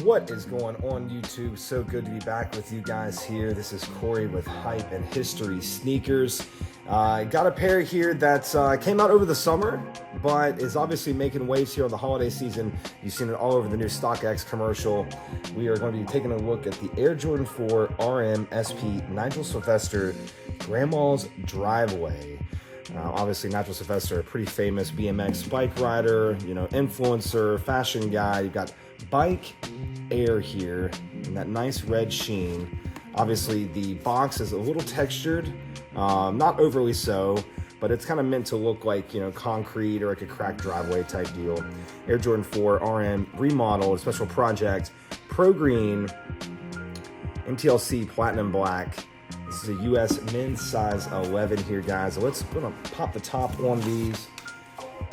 What is going on, YouTube? So good to be back with you guys here. This is Corey with Hype and History Sneakers. Got a pair here that came out over the summer, but is obviously making waves here on the holiday season. You've seen it all over the new StockX commercial. We are going to be taking a look at the Air Jordan 4 RM SP Nigel Sylvester Grandma's Driveway. Obviously, Nigel Sylvester, a pretty famous BMX bike rider, influencer, fashion guy. You've got Bike Air here and that nice red sheen. Obviously, the box is a little textured, not overly so, but it's kind of meant to look like, concrete or like a cracked driveway type deal. Air Jordan 4 RM remodeled, special project, Pro Green, MTLC Platinum Black. This is a US men's size 11 here, guys. So gonna pop the top on these.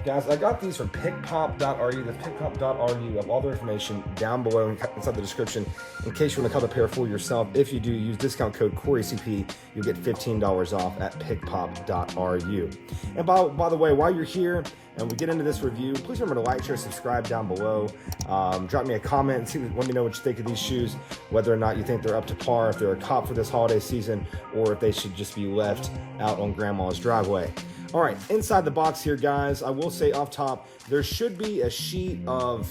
Guys, I got these from pickpop.ru. That's pickpop.ru. I have all the information down below inside the description in case you want to cut a pair for yourself. If you do, use discount code CoreyCP. You'll get $15 off at pickpop.ru. And by the way, while you're here and we get into this review, please remember to like, share, subscribe down below. Drop me a comment and let me know what you think of these shoes, whether or not you think they're up to par, if they're a cop for this holiday season, or if they should just be left out on Grandma's driveway. All right, inside the box here, guys, I will say off top, there should be a sheet of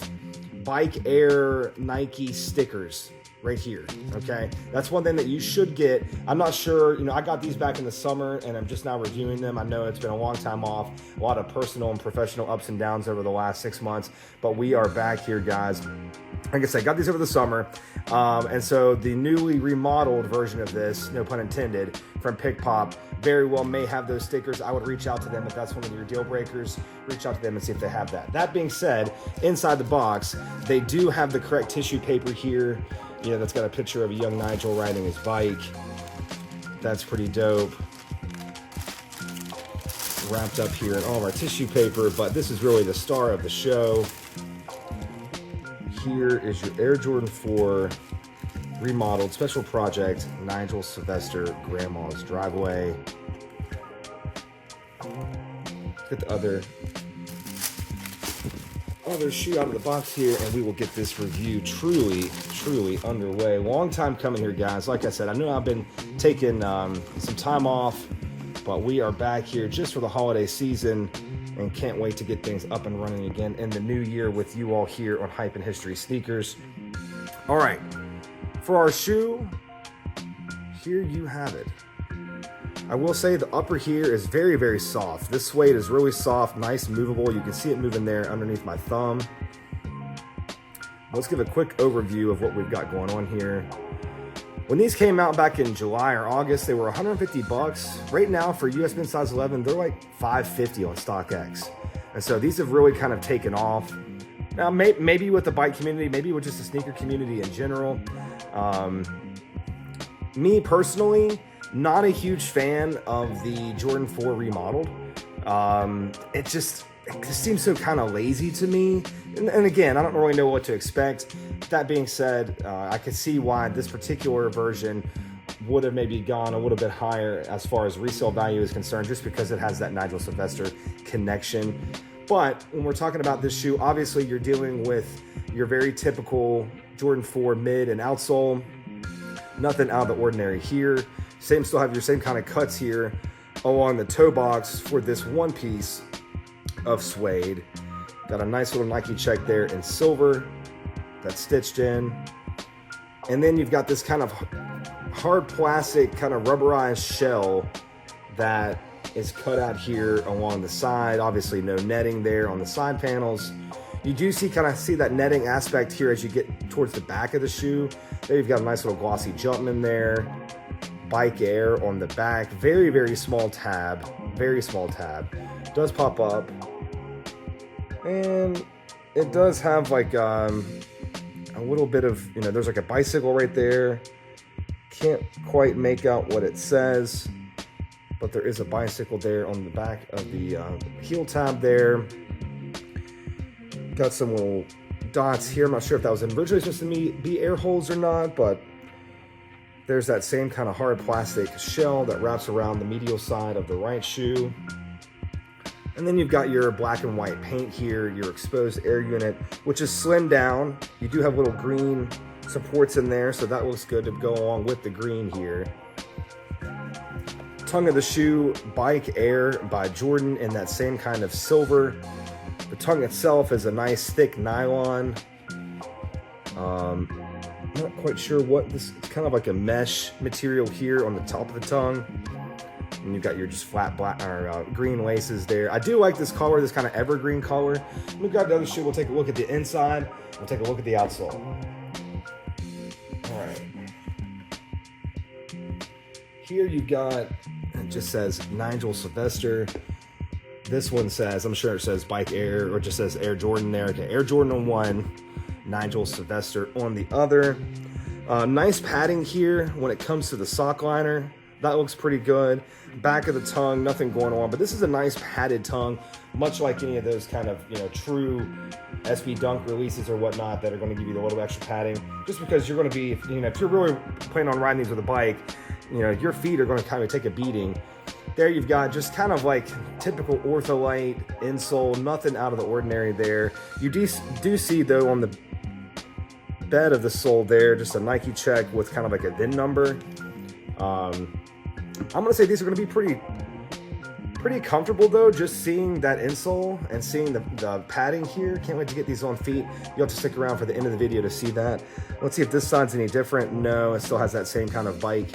Bike Air Nike stickers right here, okay? That's one thing that you should get. I'm not sure, I got these back in the summer and I'm just now reviewing them. I know it's been a long time off, a lot of personal and professional ups and downs over the last 6 months, but we are back here, guys. Like I said, I got these over the summer, and so the newly remodeled version of this, no pun intended, from Pickpop, very well may have those stickers. I would reach out to them if that's one of your deal breakers. Reach out to them and see if they have that. That being said, inside the box, they do have the correct tissue paper here. That's got a picture of a young Nigel riding his bike. That's pretty dope. Wrapped up here in all of our tissue paper, but this is really the star of the show. Here is your Air Jordan 4 remodeled special project, Nigel Sylvester Grandma's Driveway. Get the other shoe out of the box here, and we will get this review truly underway. Long time coming here, guys. Like I said, I know I've been taking some time off, but we are back here just for the holiday season and can't wait to get things up and running again in the new year with you all here on Hype and History Sneakers. All right, for our shoe, here you have it. I will say the upper here is very soft. This suede is really soft, nice, movable. You can see it moving there underneath my thumb. Let's give a quick overview of what we've got going on here. When these came out back in July or August, they were $150. Right now for US men's size 11, they're like $550 on StockX. And so these have really kind of taken off. Now, maybe with the bike community, maybe with just the sneaker community in general. Me personally, not a huge fan of the Jordan 4 remodeled. It just seems so kind of lazy to me. And again, I don't really know what to expect. That being said, I could see why this particular version would have maybe gone a little bit higher as far as resale value is concerned, just because it has that Nigel Sylvester connection. But when we're talking about this shoe, obviously you're dealing with your very typical Jordan 4 mid and outsole. Nothing out of the ordinary here. Still have your same kind of cuts here along the toe box for this one piece of suede. Got a nice little Nike check there in silver that's stitched in. And then you've got this kind of hard plastic, kind of rubberized shell that is cut out here along the side. Obviously no netting there on the side panels. You do kind of see that netting aspect here as you get towards the back of the shoe. There you've got a nice little glossy Jumpman there. Bike Air on the back. Very small tab. Very small tab. Does pop up. And it does have like a little bit of, there's like a bicycle right there. Can't quite make out what it says, but there is a bicycle there on the back of the heel tab there. Got some little dots here. I'm not sure if that was originally supposed to be air holes or not, but there's that same kind of hard plastic shell that wraps around the medial side of the right shoe. And then you've got your black and white paint here, your exposed air unit, which is slimmed down. You do have little green supports in there, so that looks good to go along with the green here. Tongue of the shoe, Bike Air by Jordan in that same kind of silver. The tongue itself is a nice thick nylon. Not quite sure what this, it's kind of like a mesh material here on the top of the tongue. And you've got your just flat black or green laces there. I do like this color, this kind of evergreen color. We've got the other shoe. We'll take a look at the inside. We'll take a look at the outsole. All right. Here you've got, it just says Nigel Sylvester. This one says, I'm sure it says Bike Air, or just says Air Jordan there. Okay, Air Jordan on one, Nigel Sylvester on the other. Nice padding here when it comes to the sock liner. That looks pretty good. Back of the tongue, nothing going on, but this is a nice padded tongue, much like any of those kind of, true SB Dunk releases or whatnot that are going to give you a little extra padding, just because you're going to be, if you're really planning on riding these with a bike, your feet are going to kind of take a beating. There you've got just kind of like typical Ortholite insole, nothing out of the ordinary there. You do see though on the bed of the sole there, just a Nike check with kind of like a VIN number. I'm gonna say these are gonna be pretty comfortable though, just seeing that insole and seeing the padding here. Can't wait to get these on feet. You'll have to stick around for the end of the video to see that. Let's see if this side's any different. No, it still has that same kind of bike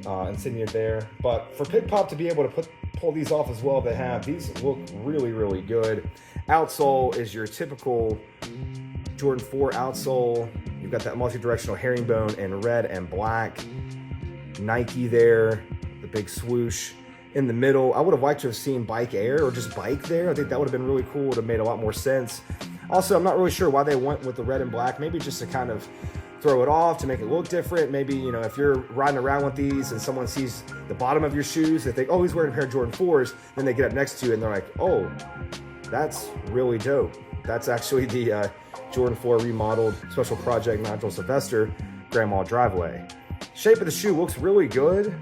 insignia there. But for Pig Pop to be able to pull these off as well, they have. These look really, really good. Outsole is your typical Jordan 4 outsole. You've got that multi-directional herringbone in red and black. Nike there, the big swoosh in the middle. I would have liked to have seen Bike Air or just Bike there. I think that would have been really cool. It would have made a lot more sense. Also, I'm not really sure why they went with the red and black. Maybe just to kind of throw it off, to make it look different. Maybe, if you're riding around with these and someone sees the bottom of your shoes, they think, oh, he's wearing a pair of Jordan 4s. Then they get up next to you and they're like, oh, that's really dope. That's actually the Jordan 4 remodeled Special Project Nigel Sylvester Grandma Driveway. Shape of the shoe looks really good.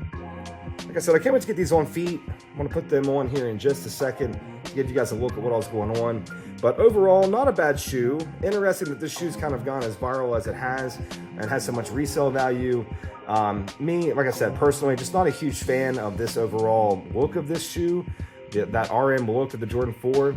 Like I said, I can't wait to get these on feet. I'm going to put them on here in just a second to give you guys a look at what else is going on. But overall, not a bad shoe. Interesting that this shoe's kind of gone as viral as it has and has so much resale value. Me, like I said, personally, just not a huge fan of this overall look of this shoe, that RM look of the Jordan 4.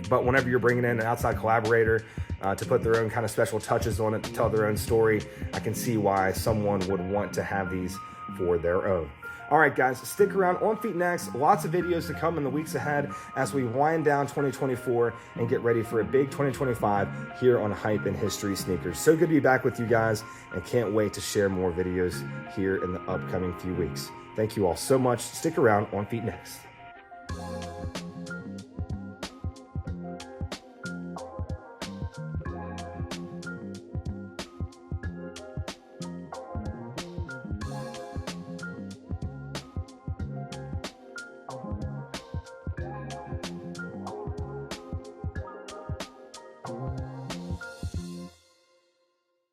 But whenever you're bringing in an outside collaborator to put their own kind of special touches on it, to tell their own story, I can see why someone would want to have these for their own. All right, guys, stick around. On Feet next. Lots of videos to come in the weeks ahead as we wind down 2024 and get ready for a big 2025 here on Hype and History Sneakers. So good to be back with you guys, and can't wait to share more videos here in the upcoming few weeks. Thank you all so much. Stick around. On Feet next.